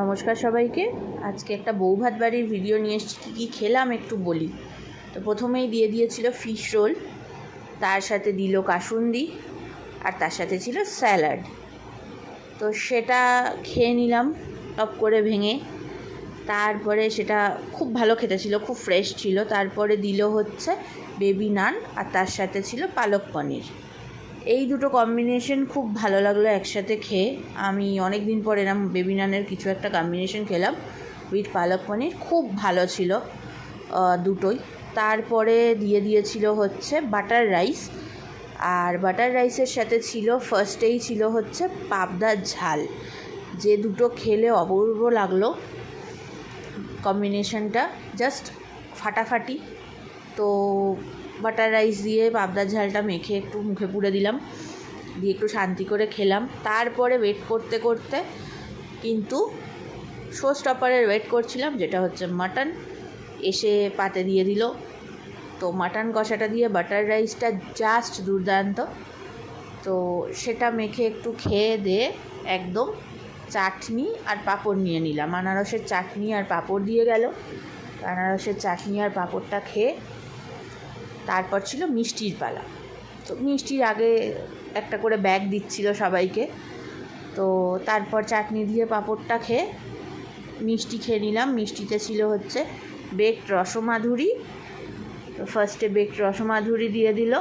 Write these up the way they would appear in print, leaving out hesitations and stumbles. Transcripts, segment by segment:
নমস্কার সবাইকে। আজকে একটা বৌভাত বাড়ির ভিডিও নিয়ে এসেছি। কী কী খেলাম একটু বলি। তো প্রথমেই দিয়ে দিয়েছিল ফিশ রোল, তার সাথে দিল কাসুন্দি, আর তার সাথে ছিল স্যালাড। তো সেটা খেয়ে নিলাম টপ করে ভেঙে। তারপরে সেটা খুব ভালো খেতে ছিল, খুব ফ্রেশ ছিল। তারপরে দিল হচ্ছে বেবি নান, আর তার সাথে ছিল পালক পনির। এই দুটো কম্বিনেশন খুব ভালো লাগলো একসাথে খেয়ে। আমি অনেক দিন পর এরম বেবি নানের কিছু একটা কম্বিনেশন খেলাম উইথ পালক পনির, খুব ভালো ছিল দুটোই। তারপরে দিয়ে দিয়েছিল হচ্ছে বাটার রাইস, আর বাটার রাইসের সাথে ছিল ফার্স্টেই ছিল হচ্ছে পাবদার ঝাল। যে দুটো খেলে অপূর্ব লাগলো কম্বিনেশনটা, জাস্ট ফাটাফাটি। তো বাটার রাইস দিয়ে পাবদার ঝালটা মেখে একটু মুখে পুড়ে দিলাম, দিয়ে একটু শান্তি করে খেলাম। তারপরে ওয়েট করতে করতে কিন্তু শো স্টপারের ওয়েট করছিলাম, যেটা হচ্ছে মাটন, এসে পাতে দিয়ে দিল। তো মাটন কষাটা দিয়ে বাটার রাইসটা জাস্ট দুর্দান্ত। তো সেটা মেখে একটু খেয়ে দিয়ে একদম চাটনি আর পাঁপড় নিয়ে নিলাম। আনারসের চাটনি আর পাঁপড় দিয়ে গেল। আনারসের চাটনি আর পাঁপড়টা খেয়ে তারপর ছিল মিষ্টির পালা। তো মিষ্টির আগে একটা করে ব্যাগ দিচ্ছিল সবাইকে। তো তারপর চাটনি দিয়ে পাঁপড়টা খেয়ে মিষ্টি খেয়ে নিলাম। মিষ্টিতে ছিল হচ্ছে বেকড রসমাধুরি। তো ফার্স্টে বেকড রসমাধুরি দিয়ে দিল,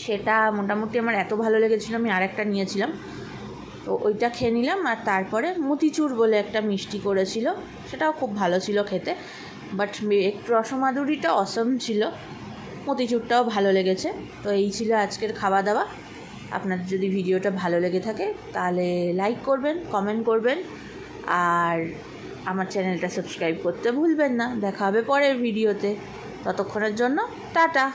সেটা মোটামুটি আমার এত ভালো লেগেছিলো, আমি আরেকটা নিয়েছিলাম। তো ওইটা খেয়ে নিলাম। আর তারপরে মতিচুর বলে একটা মিষ্টি করেছিল, সেটাও খুব ভালো ছিল খেতে। বাট বেকড রসমাধুরিটা অসম ছিল, মতিচুরটাও ভালো লেগেছে। তো এই ছিল আজকের খাওয়া দাওয়া। আপনাদের যদি ভিডিওটা ভালো লেগে থাকে তাহলে লাইক করবেন, কমেন্ট করবেন, আর আমার চ্যানেলটা সাবস্ক্রাইব করতে ভুলবেন না। দেখা হবে পরের ভিডিওতে। ততক্ষণের জন্য টাটা।